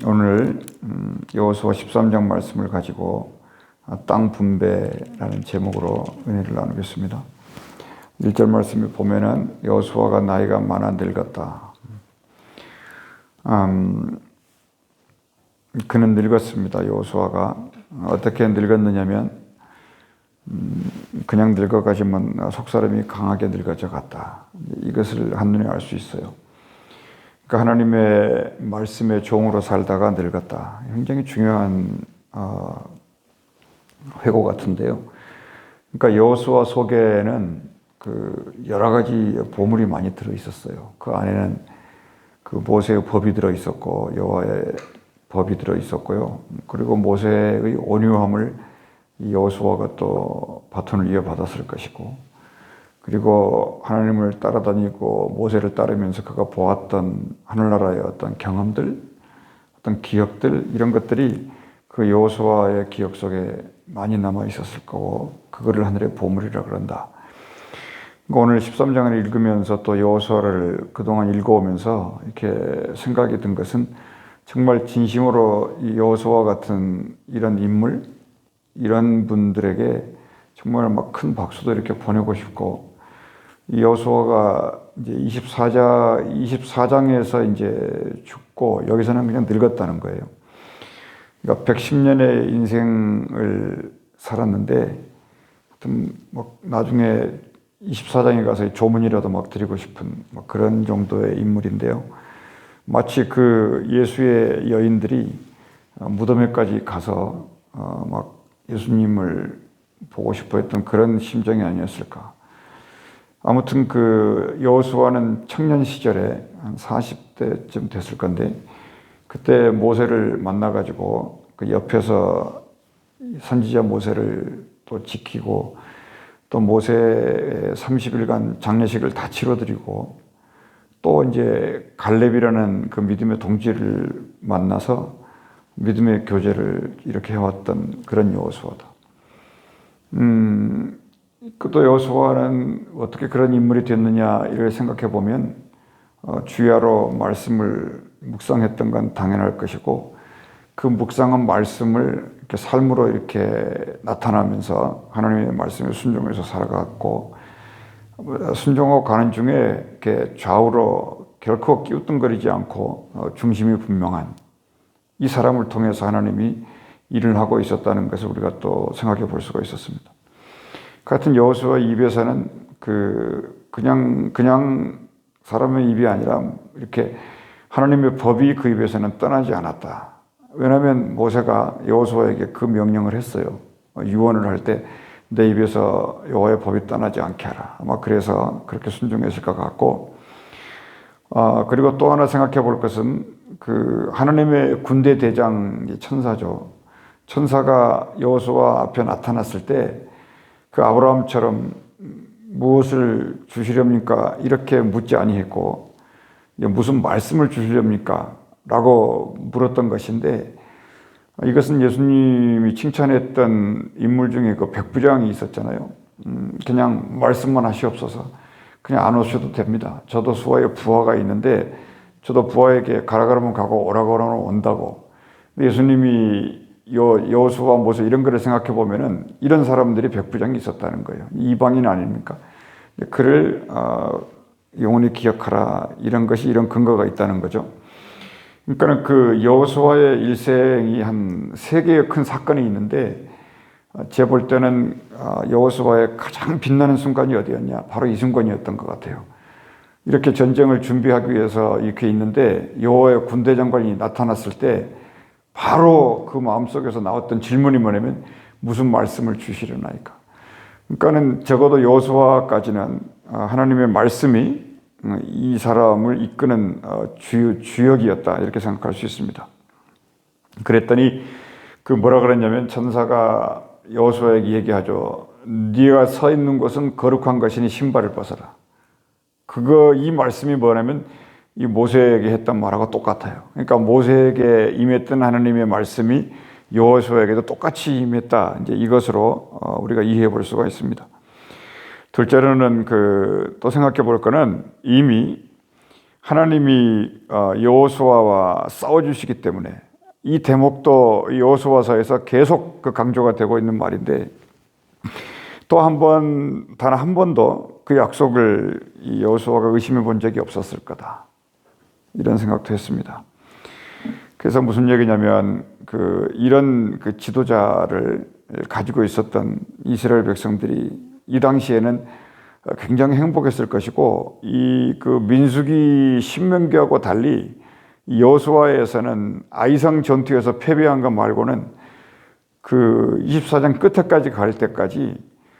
오늘 여호수아 13장 말씀을 가지고 땅 분배라는 제목으로 은혜를 나누겠습니다. 1절 말씀을 보면은 여호수아가 나이가 많아 늙었다. 그는 늙었습니다. 여호수아가 어떻게 늙었느냐면 그냥 늙어가지만 속사람이 강하게 늙어져 갔다. 이것을 한눈에 알 수 있어요. 그러니까 하나님의 말씀의 종으로 살다가 늙었다. 굉장히 중요한 회고 같은데요. 그러니까 여호수아 속에는 여러 가지 보물이 많이 들어 있었어요. 그 안에는 모세의 법이 들어 있었고 여호와의 법이 들어 있었고요. 그리고 모세의 온유함을 여호수아가 또 바톤을 이어받았을 것이고, 그리고 하나님을 따라다니고 모세를 따르면서 그가 보았던 하늘나라의 어떤 경험들, 어떤 기억들, 이런 것들이 그 여호수아의 기억 속에 많이 남아 있었을 거고, 그거를 하늘의 보물이라 그런다. 오늘 13장을 읽으면서 또 여호수아를 그동안 읽어오면서 이렇게 생각이 든 것은, 정말 진심으로 이 여호수아 같은 이런 인물, 이런 분들에게 정말 막 큰 박수도 이렇게 보내고 싶고, 이 여호수아가 이제 24장에서 이제 죽고 여기서는 그냥 늙었다는 거예요. 그러니까 110년의 인생을 살았는데, 뭐 나중에 24장에 가서 조문이라도 막 드리고 싶은 그런 정도의 인물인데요. 마치 예수의 여인들이 무덤에까지 가서 막 예수님을 보고 싶어 했던 그런 심정이 아니었을까. 아무튼 여호수아는 청년 시절에 한 40대쯤 됐을 건데, 그때 모세를 만나가지고 그 옆에서 선지자 모세를 또 지키고, 또 모세의 30일간 장례식을 다 치러드리고, 또 이제 갈렙이라는 그 믿음의 동지를 만나서 믿음의 교제를 이렇게 해왔던 그런 여호수아다. 또 여호수아는 어떻게 그런 인물이 됐느냐 이를 생각해 보면, 주야로 말씀을 묵상했던 건 당연할 것이고, 그 묵상한 말씀을 이렇게 삶으로 이렇게 나타나면서 하나님의 말씀에 순종해서 살아갔고, 순종하고 가는 중에 이렇게 좌우로 결코 끼우뚱거리지 않고 중심이 분명한 이 사람을 통해서 하나님이 일을 하고 있었다는 것을 우리가 또 생각해 볼 수가 있었습니다. 같은 여호수아 입에서는 그냥 사람의 입이 아니라 이렇게 하나님의 법이 그 입에서는 떠나지 않았다. 왜냐하면 모세가 여호수아에게 그 명령을 했어요. 유언을 할 때 내 입에서 여호와의 법이 떠나지 않게 하라. 아마 그래서 그렇게 순종했을 것 같고, 그리고 또 하나 생각해 볼 것은 하나님의 군대 대장 천사죠. 천사가 여호수아 앞에 나타났을 때 아브라함처럼 무엇을 주시렵니까? 이렇게 묻지 아니했고, 무슨 말씀을 주시렵니까? 라고 물었던 것인데, 이것은 예수님이 칭찬했던 인물 중에 백부장이 있었잖아요. 그냥 말씀만 하시옵소서. 그냥 안 오셔도 됩니다. 저도 수하에 부하가 있는데 저도 부하에게 가라 그러면 가고 오라 그러면 온다고. 예수님이 여호수아 모세 이런 거를 생각해 보면은 이런 사람들이 백부장이 있었다는 거예요. 이방인 아닙니까? 그를 영원히 기억하라, 이런 것이 이런 근거가 있다는 거죠. 그러니까 여호수아의 일생이 한 3개의 큰 사건이 있는데, 제 볼 때는 여호수아의 가장 빛나는 순간이 어디였냐? 바로 이 순간이었던 것 같아요. 이렇게 전쟁을 준비하기 위해서 이렇게 있는데 여호와의 군대 장관이 나타났을 때 바로 그 마음속에서 나왔던 질문이 뭐냐면, 무슨 말씀을 주시려나이까? 그러니까는 적어도 여호수아까지는 하나님의 말씀이 이 사람을 이끄는 주역이었다, 이렇게 생각할 수 있습니다. 그랬더니 뭐라 그랬냐면, 천사가 여호수아에게 얘기하죠. 네가 서 있는 곳은 거룩한 것이니 신발을 벗어라. 이 말씀이 뭐냐면 이 모세에게 했던 말하고 똑같아요. 그러니까 모세에게 임했던 하나님의 말씀이 여호수아에게도 똑같이 임했다. 이제 이것으로 우리가 이해해 볼 수가 있습니다. 둘째로는 또 생각해 볼 거는, 이미 하나님이 여호수아와 싸워주시기 때문에, 이 대목도 여호수아서에서 계속 그 강조가 되고 있는 말인데 또 한 번, 단 한 번도 그 약속을 이 여호수아가 의심해 본 적이 없었을 거다. 이런 생각도 했습니다. 그래서 무슨 얘기냐면 이런 지도자를 가지고 있었던 이스라엘 백성들이 이 당시에는 굉장히 행복했을 것이고 이 민수기 신명기하고 달리 여호수아에서는 아이성 전투에서 패배한 것 말고는 24장 끝에까지 갈 때까지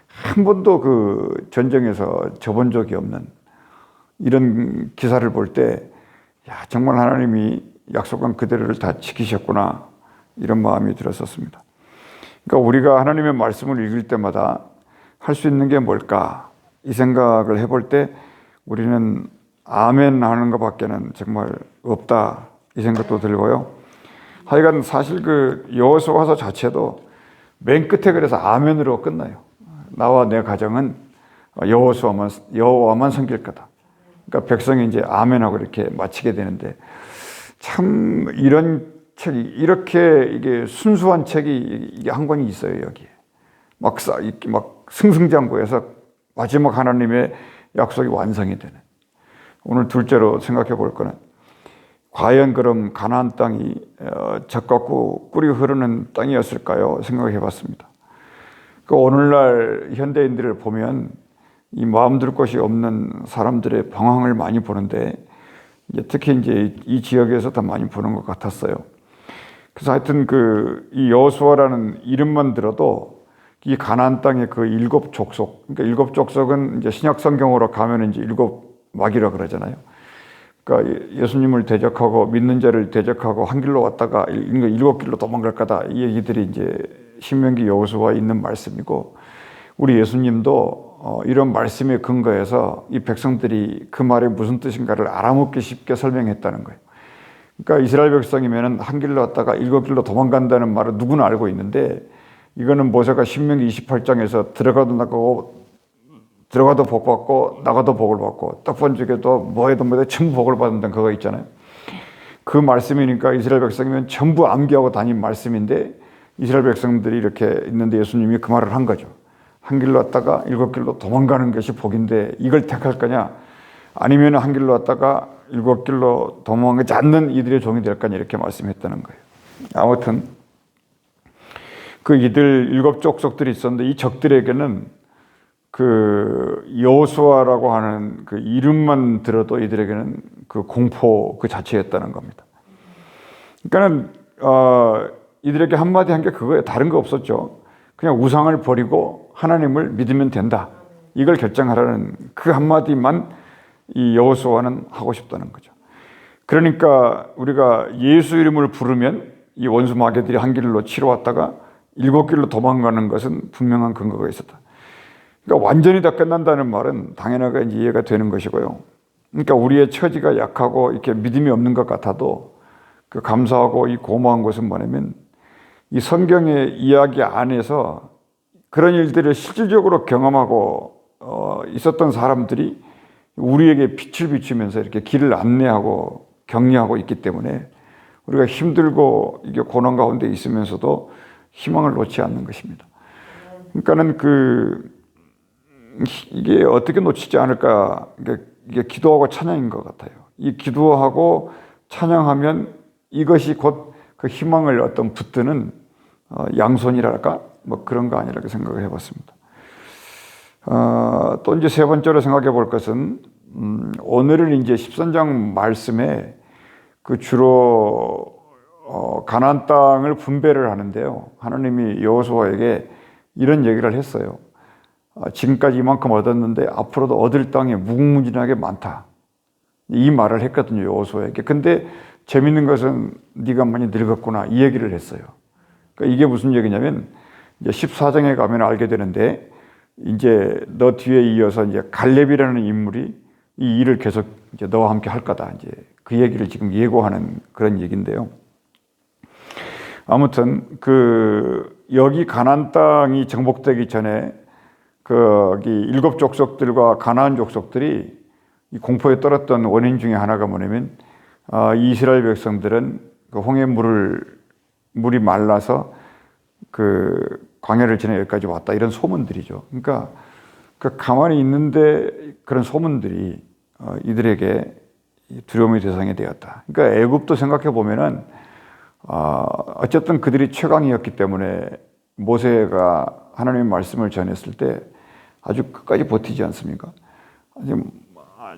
한 번도 전쟁에서 져본 적이 없는 이런 기사를 볼 때 정말 하나님이 약속한 그대로를 다 지키셨구나 이런 마음이 들었었습니다. 그러니까 우리가 하나님의 말씀을 읽을 때마다 할 수 있는 게 뭘까 이 생각을 해볼 때 우리는 아멘 하는 것밖에는 정말 없다 이 생각도 들고요. 하여간 사실 여호수아서 자체도 맨 끝에 그래서 아멘으로 끝나요. 나와 내 가정은 여호와만 섬길 거다. 그러니까 백성이 이제 아멘하고 이렇게 마치게 되는데 참 이런 책이 이렇게 이게 순수한 책이 이게 한 권이 있어요. 여기에 막 승승장구해서 마지막 하나님의 약속이 완성이 되는. 오늘 둘째로 생각해 볼 거는 과연 그럼 가나안 땅이 젖과 꿀이 흐르는 땅이었을까요? 생각해 봤습니다. 오늘날 현대인들을 보면 이 마음 둘 곳이 없는 사람들의 방황을 많이 보는데 특히 이제 이 지역에서 더 많이 보는 것 같았어요. 그래서 하여튼 이 여호수아라는 이름만 들어도 이 가나안 땅의 일곱 족속, 그러니까 일곱 족속은 이제 신약 성경으로 가면 이제 일곱 막이라 그러잖아요. 그러니까 예수님을 대적하고 믿는 자를 대적하고 한 길로 왔다가 일곱 길로 도망갈 거다. 이 얘기들이 이제 신명기 여호수아에 있는 말씀이고 우리 예수님도 이런 말씀에 근거해서 이 백성들이 그 말이 무슨 뜻인가를 알아먹기 쉽게 설명했다는 거예요. 그러니까 이스라엘 백성이면은 한 길로 왔다가 일곱 길로 도망간다는 말은 누구나 알고 있는데 이거는 모세가 신명기 28장에서 들어가도 복 받고 나가도 복을 받고 떡 번지게도 뭐해도 전부 복을 받는다는 그거 있잖아요. 그 말씀이니까 이스라엘 백성이면 전부 암기하고 다닌 말씀인데 이스라엘 백성들이 이렇게 있는데 예수님이 그 말을 한 거죠. 한 길로 왔다가 일곱 길로 도망가는 것이 복인데 이걸 택할 거냐 아니면 한 길로 왔다가 일곱 길로 도망가지 않는 이들의 종이 될 거냐 이렇게 말씀했다는 거예요. 아무튼 이들 일곱 족속들이 있었는데 이 적들에게는 여호수아라고 하는 이름만 들어도 이들에게는 공포 자체였다는 겁니다. 그러니까는 이들에게 한마디 한 게 그거예요. 다른 거 없었죠. 그냥 우상을 버리고 하나님을 믿으면 된다. 이걸 결정하라는 그 한마디만 이 여호수아는 하고 싶다는 거죠. 그러니까 우리가 예수 이름을 부르면 이 원수 마귀들이 한 길로 치러 왔다가 일곱 길로 도망가는 것은 분명한 근거가 있었다. 그러니까 완전히 다 끝난다는 말은 당연하게 이제 이해가 되는 것이고요. 그러니까 우리의 처지가 약하고 이렇게 믿음이 없는 것 같아도 감사하고 이 고마운 것은 뭐냐면 이 성경의 이야기 안에서 그런 일들을 실질적으로 경험하고 있었던 사람들이 우리에게 빛을 비추면서 이렇게 길을 안내하고 격려하고 있기 때문에 우리가 힘들고 이게 고난 가운데 있으면서도 희망을 놓지 않는 것입니다. 그러니까는 이게 어떻게 놓치지 않을까? 이게 기도하고 찬양인 것 같아요. 이 기도하고 찬양하면 이것이 곧 그 희망을 붙드는 양손이랄까? 그런 거 아니라고 생각을 해봤습니다. 또 이제 세 번째로 생각해 볼 것은 오늘은 이제 13장 말씀에 주로 가나안 땅을 분배를 하는데요. 하나님이 여호수아에게 이런 얘기를 했어요. 지금까지 이만큼 얻었는데 앞으로도 얻을 땅이 무궁무진하게 많다. 이 말을 했거든요, 여호수아에게. 근데 재밌는 것은 네가 많이 늙었구나 이 얘기를 했어요. 그러니까 이게 무슨 얘기냐면 이제 14장에 가면 알게 되는데 이제 너 뒤에 이어서 이제 갈렙이라는 인물이 이 일을 계속 이제 너와 함께 할 거다. 이제 그 얘기를 지금 예고하는 그런 얘기인데요. 아무튼 여기 가나안 땅이 정복되기 전에 일곱 족속들과 가나안 족속들이 이 공포에 떨었던 원인 중에 하나가 뭐냐면 이스라엘 백성들은 홍해물을 물이 말라서 그 광야를 지나 여기까지 왔다 이런 소문들이죠. 그러니까 그 가만히 있는데 그런 소문들이 이들에게 두려움의 대상이 되었다. 그러니까 애굽도 생각해 보면은 어쨌든 그들이 최강이었기 때문에 모세가 하나님의 말씀을 전했을 때 아주 끝까지 버티지 않습니까?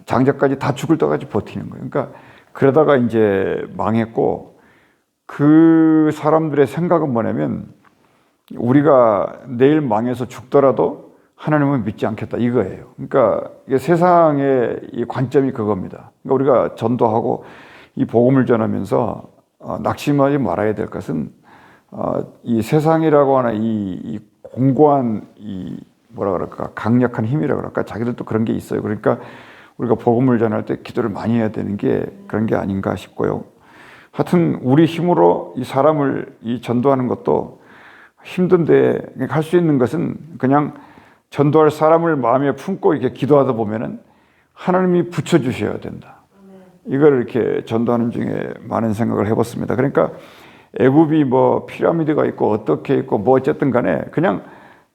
장자까지 다 죽을 때까지 버티는 거예요. 그러니까 그러다가 이제 망했고 그 사람들의 생각은 뭐냐면 우리가 내일 망해서 죽더라도 하나님은 믿지 않겠다 이거예요. 그러니까 이게 세상의 이 관점이 그겁니다. 그러니까 우리가 전도하고 이 복음을 전하면서 낙심하지 말아야 될 것은 이 세상이라고 하는 이 공고한 이 뭐라 그럴까 강력한 힘이라 그럴까 자기들도 그런 게 있어요. 그러니까 우리가 복음을 전할 때 기도를 많이 해야 되는 게 그런 게 아닌가 싶고요. 하여튼 우리 힘으로 이 사람을 이 전도하는 것도 힘든데 할 수 있는 것은 그냥 전도할 사람을 마음에 품고 이렇게 기도하다 보면은 하나님이 붙여주셔야 된다. 이걸 이렇게 전도하는 중에 많은 생각을 해봤습니다. 그러니까 애굽이 뭐 피라미드가 있고 어떻게 있고 뭐 어쨌든 간에 그냥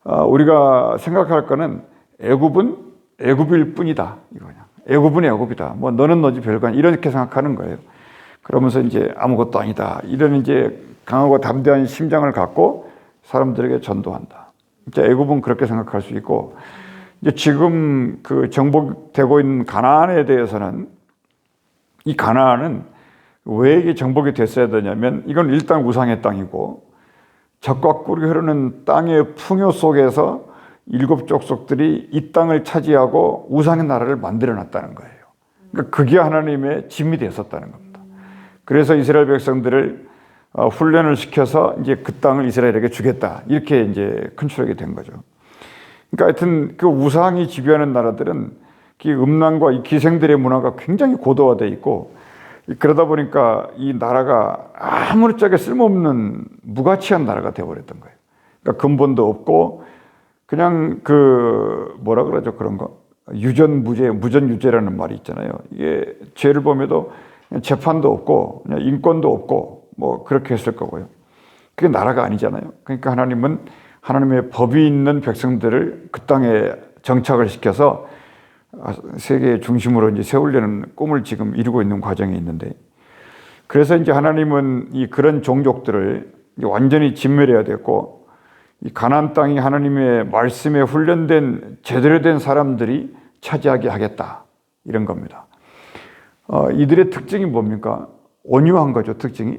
우리가 생각할 거는 애굽은 애굽일 뿐이다. 이거냐. 애굽은 애굽이다. 뭐 너는 너지 별거 아니야. 이렇게 생각하는 거예요. 그러면서 이제 아무것도 아니다. 이런 이제 강하고 담대한 심장을 갖고 사람들에게 전도한다. 이제 애굽은 그렇게 생각할 수 있고 이제 지금 그 정복되고 있는 가나안에 대해서는 이 가나안은 왜 이게 정복이 됐어야 되냐면 이건 일단 우상의 땅이고 적과 꿀이 흐르는 땅의 풍요 속에서 일곱 족속들이 이 땅을 차지하고 우상의 나라를 만들어 놨다는 거예요. 그러니까 그게 하나님의 짐이 됐었다는 겁니다. 그래서 이스라엘 백성들을 훈련을 시켜서 이제 그 땅을 이스라엘에게 주겠다. 이렇게 이제 컨트롤이 된 거죠. 그러니까 하여튼 그 우상이 지배하는 나라들은 그 음란과 이 기생들의 문화가 굉장히 고도화되어 있고 그러다 보니까 이 나라가 아무짝에 쓸모없는 무가치한 나라가 되어버렸던 거예요. 그러니까 근본도 없고 그냥 그 뭐라 그러죠 그런 거 유전무죄 무전유죄라는 말이 있잖아요. 이게 죄를 범해도 재판도 없고 그냥 인권도 없고 뭐 그렇게 했을 거고요. 그게 나라가 아니잖아요. 그러니까 하나님은 하나님의 법이 있는 백성들을 그 땅에 정착을 시켜서 세계의 중심으로 이제 세우려는 꿈을 지금 이루고 있는 과정에 있는데 그래서 이제 하나님은 이 그런 종족들을 완전히 진멸해야 됐고 이 가나안 땅이 하나님의 말씀에 훈련된 제대로 된 사람들이 차지하게 하겠다 이런 겁니다. 이들의 특징이 뭡니까? 온유한 거죠, 특징이.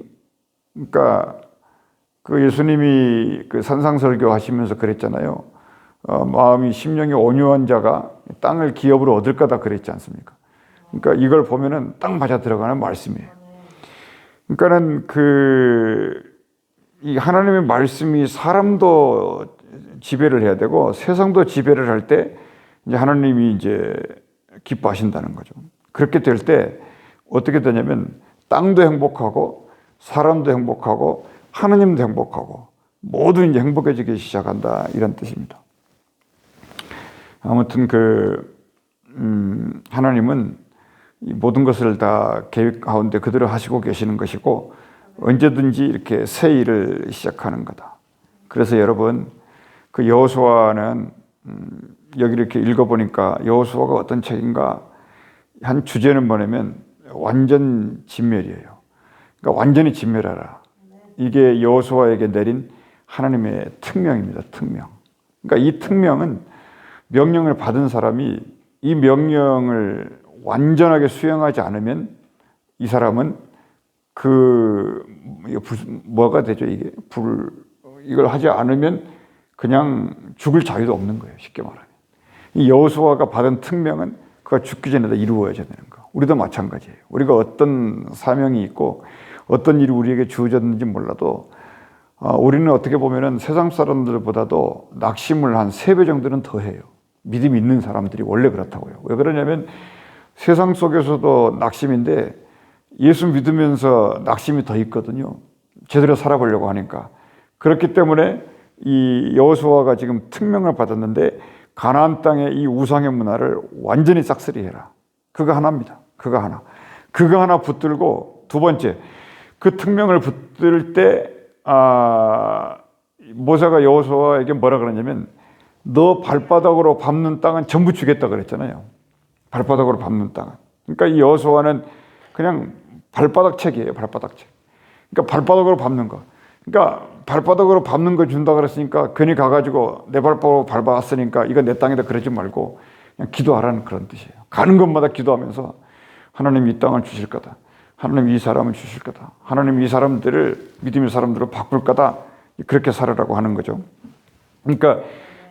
그러니까 그 예수님이 그 산상설교 하시면서 그랬잖아요. 마음이 심령이 온유한 자가 땅을 기업으로 얻을 거다 그랬지 않습니까? 그러니까 이걸 보면은 딱 맞아 들어가는 말씀이에요. 그러니까는 이 하나님의 말씀이 사람도 지배를 해야 되고 세상도 지배를 할 때 이제 하나님이 이제 기뻐하신다는 거죠. 그렇게 될 때 어떻게 되냐면 땅도 행복하고 사람도 행복하고 하나님도 행복하고 모두 이제 행복해지기 시작한다 이런 뜻입니다. 아무튼 하나님은 이 모든 것을 다 계획 가운데 그대로 하시고 계시는 것이고 언제든지 이렇게 새 일을 시작하는 거다. 그래서 여러분 그 여호수아는 여기 이렇게 읽어보니까 여호수아가 어떤 책인가 한 주제는 뭐냐면 완전 진멸이에요. 그러니까 완전히 진멸하라. 이게 여호수아에게 내린 하나님의 특명입니다. 특명. 그러니까 이 특명은 명령을 받은 사람이 이 명령을 완전하게 수행하지 않으면 이 사람은 뭐가 되죠? 이걸 하지 않으면 그냥 죽을 자유도 없는 거예요. 쉽게 말하면. 이 여호수아가 받은 특명은 그가 죽기 전에 다 이루어져야 되는 거. 우리도 마찬가지예요. 우리가 어떤 사명이 있고 어떤 일이 우리에게 주어졌는지 몰라도 우리는 어떻게 보면은 세상 사람들보다도 낙심을 한 3배 정도는 더 해요. 믿음이 있는 사람들이 원래 그렇다고요. 왜 그러냐면 세상 속에서도 낙심인데 예수 믿으면서 낙심이 더 있거든요. 제대로 살아보려고 하니까. 그렇기 때문에 이 여호수아가 지금 특명을 받았는데 가나안 땅의 이 우상의 문화를 완전히 싹쓸이해라. 그거 하나입니다. 그거 하나. 그거 하나 붙들고 두 번째 그 특명을 붙들 때 모세가 여호수아에게 뭐라 그러냐면 너 발바닥으로 밟는 땅은 전부 주겠다 그랬잖아요. 발바닥으로 밟는 땅은. 그러니까 이 여호수아는 그냥 발바닥 책이에요. 발바닥 책. 그러니까 발바닥으로 밟는 거. 그러니까 발바닥으로 밟는 거 준다 그랬으니까 괜히 가가지고 내 발바닥으로 밟았으니까 이거 내 땅이다 그러지 말고 그냥 기도하라는 그런 뜻이에요. 가는 곳마다 기도하면서 하나님 이 땅을 주실 거다. 하나님 이 사람을 주실 거다. 하나님 이 사람들을 믿음의 사람들로 바꿀 거다. 그렇게 살아라고 하는 거죠. 그러니까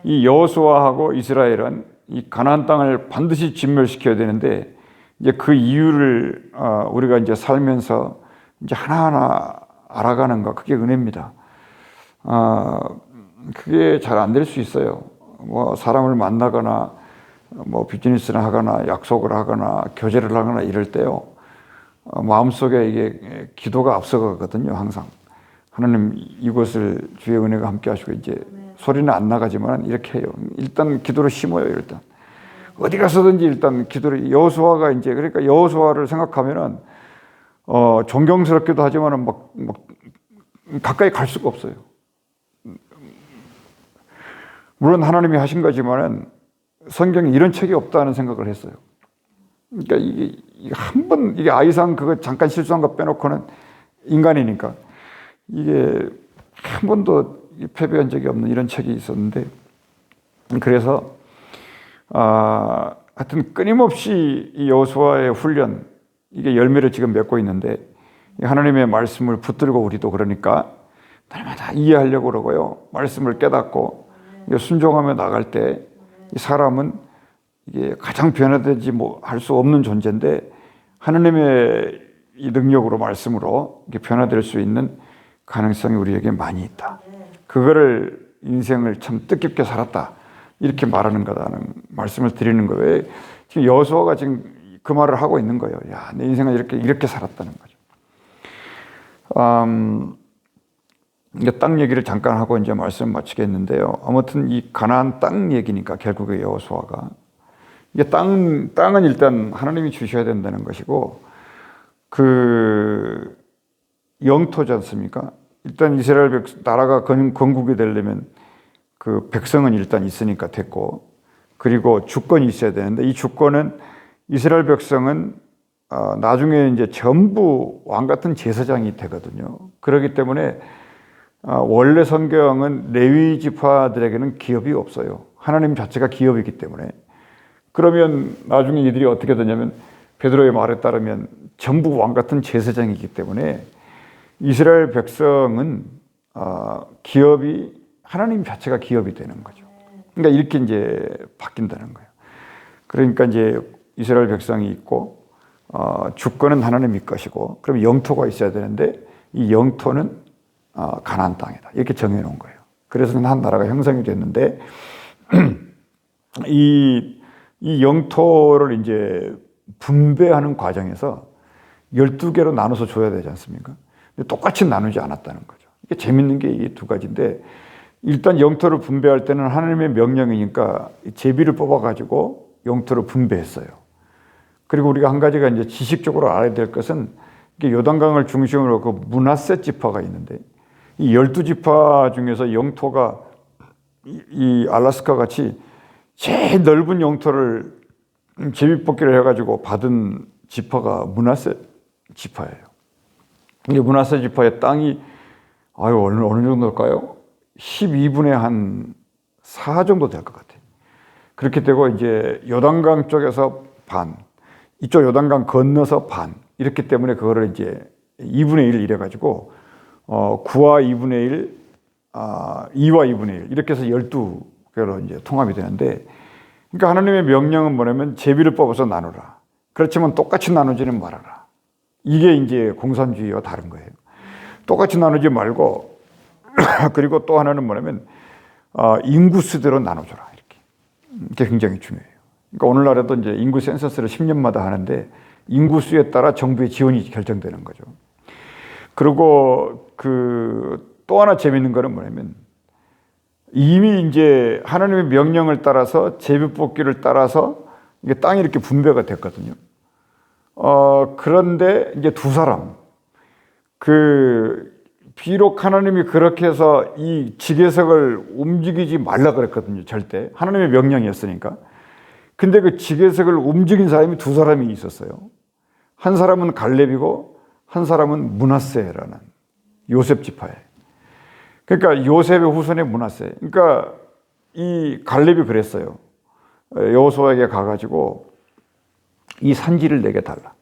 이 여호수아하고 이스라엘은 이 가나안 땅을 반드시 진멸시켜야 되는데 이제 그 이유를 우리가 이제 살면서 이제 하나하나 알아가는 거 그게 은혜입니다. 그게 잘 안 될 수 있어요. 뭐 사람을 만나거나 뭐 비즈니스를 하거나 약속을 하거나 교제를 하거나 이럴 때요. 마음속에 이게 기도가 앞서가거든요. 항상 하나님 이곳을 주의 은혜가 함께 하시고 이제 소리는 안 나가지만 이렇게 해요. 일단 기도를 심어요. 일단 어디 가서든지 일단 기도를 여호수아가 이제 그러니까 여호수아를 생각하면은 존경스럽기도 하지만은 막 가까이 갈 수가 없어요. 물론 하나님이 하신 거지만은 성경에 이런 책이 없다는 생각을 했어요. 그러니까 이게 한 번 이게 아이상 그거 잠깐 실수한 거 빼놓고는 인간이니까 이게 한 번도 패배한 적이 없는 이런 책이 있었는데 그래서 하여튼 끊임없이 이 여호수아의 훈련 이게 열매를 지금 맺고 있는데 하나님의 말씀을 붙들고 우리도 그러니까 날마다 이해하려고 그러고요. 말씀을 깨닫고 순종하며 나갈 때 이 사람은 이게 가장 변화되지 할 수 없는 존재인데 하나님의 이 능력으로 말씀으로 이게 변화될 수 있는 가능성이 우리에게 많이 있다. 그거를 인생을 참 뜻깊게 살았다. 이렇게 말하는 거다는 말씀을 드리는 거예요. 지금 여호수아가 지금 그 말을 하고 있는 거예요. 야, 내 인생을 이렇게 살았다는 거죠. 이제 땅 얘기를 잠깐 하고 이제 말씀 마치겠는데요. 아무튼 이 가나안 땅 얘기니까 결국에 여호수아가 이게 땅은 일단 하나님이 주셔야 된다는 것이고 그 영토지 않습니까? 일단 이스라엘 나라가 건국이 되려면 그 백성은 일단 있으니까 됐고 그리고 주권이 있어야 되는데 이 주권은 이스라엘 백성은 나중에 이제 전부 왕 같은 제사장이 되거든요. 그렇기 때문에 원래 성경은 레위 지파들에게는 기업이 없어요. 하나님 자체가 기업이기 때문에. 그러면 나중에 이들이 어떻게 되냐면 베드로의 말에 따르면 전부 왕 같은 제사장이기 때문에 이스라엘 백성은 기업이 하나님 자체가 기업이 되는 거죠. 그러니까 이렇게 이제 바뀐다는 거예요. 그러니까 이제 이스라엘 백성이 있고 주권은 하나님의 것이고 그럼 영토가 있어야 되는데 이 영토는 가나안 땅이다. 이렇게 정해놓은 거예요. 그래서 한 나라가 형성이 됐는데 이 영토를 이제 분배하는 과정에서 12개로 나눠서 줘야 되지 않습니까? 똑같이 나누지 않았다는 거죠. 이게 재밌는 게 이 두 가지인데 일단 영토를 분배할 때는 하나님의 명령이니까 제비를 뽑아가지고 영토를 분배했어요. 그리고 우리가 한 가지가 이제 지식적으로 알아야 될 것은 요단강을 중심으로 그 므낫세 지파가 있는데 이 12지파 중에서 영토가 이 알라스카 같이 제일 넓은 영토를 제비뽑기를 해가지고 받은 지파가 므낫세 지파예요. 이 므낫세 지파의 땅이 어느 정도일까요? 12분의 한 4 정도 될 것 같아요. 그렇게 되고 이제 요단강 쪽에서 반, 이쪽 요단강 건너서 반 이렇기 때문에 그거를 이제 2분의 1 이래가지고 9와 2분의 1, 2와 2분의 1 이렇게 해서 12개로 이제 통합이 되는데 그러니까 하나님의 명령은 뭐냐면 제비를 뽑아서 나누라. 그렇지만 똑같이 나누지는 말아라. 이게 이제 공산주의와 다른 거예요. 똑같이 나누지 말고 그리고 또 하나는 뭐냐면 인구수대로 나눠줘라. 이게 굉장히 중요해요. 그러니까 오늘날에도 이제 인구 센서스를 10년마다 하는데 인구수에 따라 정부의 지원이 결정되는 거죠. 그리고 또 하나 재밌는 거는 뭐냐면 이미 이제 하나님의 명령을 따라서 제비뽑기를 따라서 이게 땅이 이렇게 분배가 됐거든요. 그런데 이제 두 사람 비록 하나님이 그렇게 해서 이 지계석을 움직이지 말라 그랬거든요. 절대. 하나님의 명령이었으니까. 근데 그 지계석을 움직인 사람이 두 사람이 있었어요. 한 사람은 갈렙이고 한 사람은 므낫세라는 요셉 지파에. 그러니까 요셉의 후손의 므낫세. 그러니까 이 갈렙이 그랬어요. 여호수아에게 가가지고 이 산지를 내게 달라.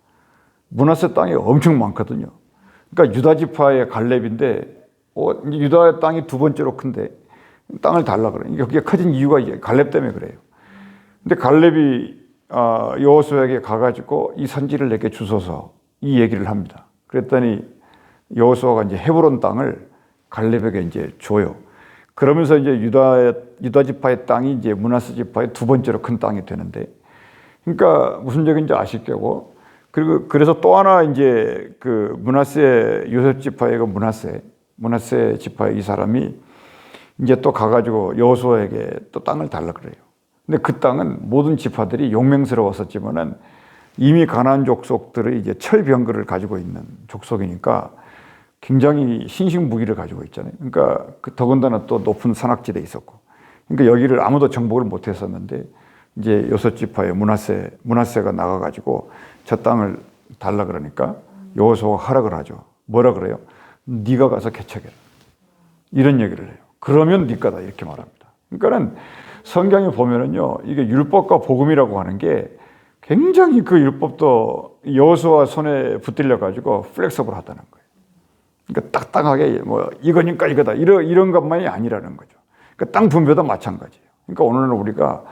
므낫세 땅이 엄청 많거든요. 그러니까 유다 지파의 갈렙인데 유다의 땅이 두 번째로 큰데 땅을 달라 그래. 그게 커진 이유가 이제 갈렙 때문에 그래요. 근데 갈렙이 여호수아에게 가가지고 이 산지를 내게 주소서 이 얘기를 합니다. 그랬더니 여호수아가 이제 헤브론 땅을 갈렙에게 이제 줘요. 그러면서 이제 유다 지파의 땅이 이제 므낫세 지파의 두 번째로 큰 땅이 되는데, 그러니까 무슨 얘기인지 아실 거고, 그리고 그래서 또 하나 이제 그 므낫세 요셉 지파의 그 므낫세 지파의 이 사람이 이제 또 가가지고 여호수아에게 또 땅을 달라 그래요. 근데 그 땅은 모든 지파들이 용맹스러웠었지만은 이미 가나안 족속들의 이제 철병거를 가지고 있는 족속이니까 굉장히 신식 무기를 가지고 있잖아요. 그러니까 그 더군다나 또 높은 산악지대에 있었고, 그러니까 여기를 아무도 정복을 못했었는데 이제 요셉 지파의 므낫세가 나가가지고 저 땅을 달라 그러니까 여호수아가 하락을 하죠. 뭐라 그래요? 네가 가서 개척해라. 이런 얘기를 해요. 그러면 네 거다 이렇게 말합니다. 그러니까는 성경에 보면은요, 이게 율법과 복음이라고 하는 게 굉장히 그 율법도 여호수아 손에 붙들려 가지고 플렉서블 하다는 거예요. 그러니까 딱딱하게 뭐 이거니까 이거다 이런 것만이 아니라는 거죠. 그러니까 땅 분배도 마찬가지예요. 그러니까 오늘은 우리가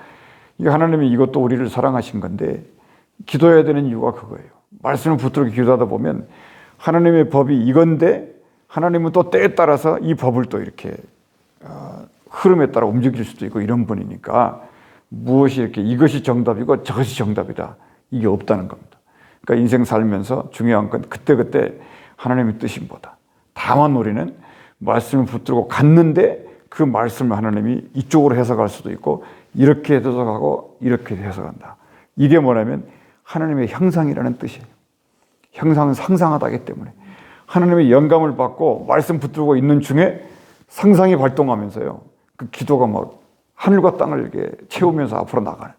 하나님이 이것도 우리를 사랑하신 건데 기도해야 되는 이유가 그거예요. 말씀을 붙들고 기도하다 보면 하나님의 법이 이건데 하나님은 또 때에 따라서 이 법을 또 이렇게 흐름에 따라 움직일 수도 있고 이런 분이니까 무엇이 이렇게 이것이 정답이고 저것이 정답이다 이게 없다는 겁니다. 그러니까 인생 살면서 중요한 건 그때그때 하나님의 뜻이 뭐다. 다만 우리는 말씀을 붙들고 갔는데 그 말씀을 하나님이 이쪽으로 해석할 수도 있고 이렇게 해석하고 이렇게 해석한다. 이게 뭐냐면 하나님의 형상이라는 뜻이에요. 형상은 상상하다기 때문에 하나님의 영감을 받고 말씀 붙들고 있는 중에 상상이 발동하면서요. 그 기도가 막 하늘과 땅을 이렇게 채우면서 앞으로 나가는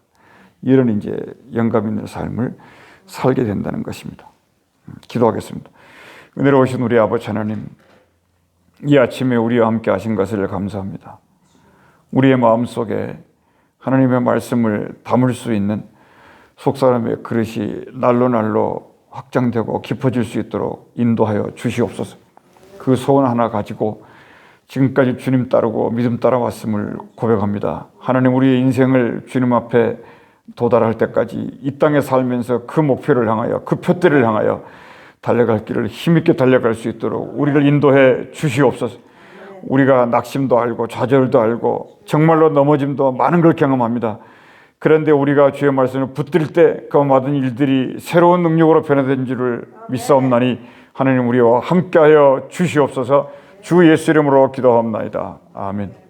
이런 이제 영감 있는 삶을 살게 된다는 것입니다. 기도하겠습니다. 은혜로우신 우리 아버지 하나님, 이 아침에 우리와 함께 하신 것을 감사합니다. 우리의 마음속에 하나님의 말씀을 담을 수 있는 속사람의 그릇이 날로 확장되고 깊어질 수 있도록 인도하여 주시옵소서. 그 소원 하나 가지고 지금까지 주님 따르고 믿음 따라왔음을 고백합니다. 하나님, 우리의 인생을 주님 앞에 도달할 때까지 이 땅에 살면서 그 목표를 향하여 그 표대를 향하여 달려갈 길을 힘있게 달려갈 수 있도록 우리를 인도해 주시옵소서. 우리가 낙심도 알고 좌절도 알고 정말로 넘어짐도 많은 걸 경험합니다. 그런데 우리가 주의 말씀을 붙들 때 그 모든 일들이 새로운 능력으로 변화된 줄을 믿사옵나니 하나님 우리와 함께하여 주시옵소서. 주 예수 이름으로 기도합나이다. 아멘.